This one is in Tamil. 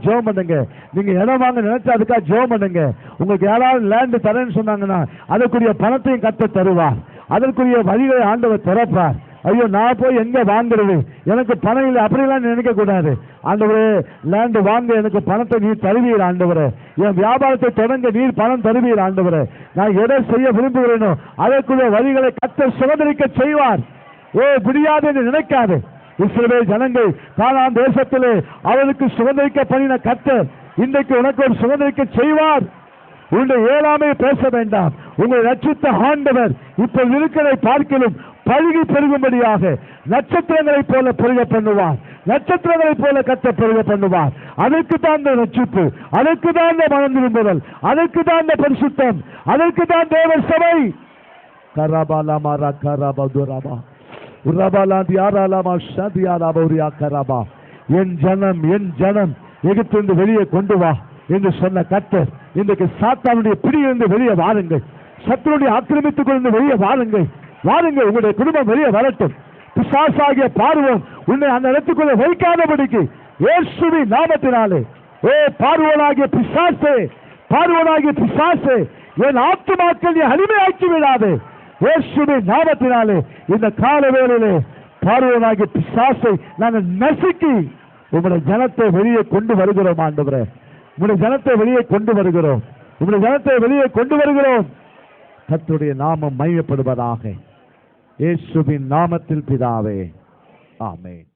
ஜெபம் பண்ணுங்க. நீங்க இடம் வாங்க நினைச்சா அதுக்காக ஜெபம் பண்ணுங்க. உங்களுக்கு யாராவது லேண்ட் தரேன்னு சொன்னாங்கன்னா அதற்குரிய பணத்தையும் கர்த்தர் தருவார். அதற்குரிய வழிகளை ஆண்டவர் திறப்பார். ஐயோ நான் போய் எங்க வாங்குறது, எனக்கு பணம் இல்லை அப்படிலாம் நினைக்க கூடாது. ஆண்டவரே லேண்ட் வாங்க எனக்கு பணத்தை நீர் தருவீர் ஆண்டவரே, என் வியாபாரத்தை தொடங்க நீர் பணம் தருவீர் ஆண்டவரே, நான் எதை செய்ய விரும்புகிறேனோ அதற்குரிய வழிகளை கர்த்தர் சுதந்திரிக்க செய்வார். முடியாது என்று நினைக்காது. இஸ்ரவேல் ஜனங்கள் கானான் தேசத்திலே அவருக்கு சுதந்திரிக்க பண்ணின கர்த்தர் இன்றைக்கு உனக்கு ஒரு சுதந்திரிக்க செய்வார். உங்களுடைய ஏழாமை பேச வேண்டாம். உங்களை ரட்சித்த ஆண்டவர் இப்ப இருக்கிறதை பார்க்கலும் பழுகி பெருகும்படியாக நட்சத்திரங்களை போல பெருக பண்ணுவார். நட்சத்திரங்களை போல கர்த்தர் பெருக பண்ணுவார். அதற்கு தான் இந்த ரட்சிப்பு, அதற்கு தான் இந்த மனம் திரும்புதல், அதற்கு தான் இந்த பரிசுத்தம், அதற்கு தான் தேவ சபை. கராபாலாமா கராபதுராபா என் ஜனம் எகிப்திலிருந்து வெளியே கொண்டு வா என்று சொன்ன கர்த்தர் இன்றைக்கு சாத்தானுடைய பிடியிலிருந்து வெளியே வாருங்கள். சத்துருடைய ஆக்கிரமித்துக் கொண்டு வெளியே வாருங்கள். வாருங்கள், உங்களுடைய குடும்பம் வெளியே வரட்டும். பிசாசாகிய பார்வோன் உன்னை அந்த இடத்துக்குள்ள வைக்காதபடிக்கு இயேசுவின் நாமத்தினாலே பார்வோனாகிய பிசாசே, பார்வோனாகிய பிசாசே, என் ஆத்துமாக்கள் நீ அடிமையாக்கி விடாதே. இயேசுவின் நாமத்தினாலே இந்த கால வேளையிலே பார்வோனாகிய பிசாசை நாங்கள் நசுக்கி உங்களுடைய ஜனத்தை வெளியே கொண்டு வருகிறோம் ஆண்டவரே. உங்களுடைய ஜனத்தை வெளியே கொண்டு வருகிறோம். உங்களுடைய ஜனத்தை வெளியே கொண்டு வருகிறோம். கர்த்தருடைய நாமம் மகிமைப்படுவதாக. இயேசுவின் நாமத்தில் பிதாவே, ஆமென்.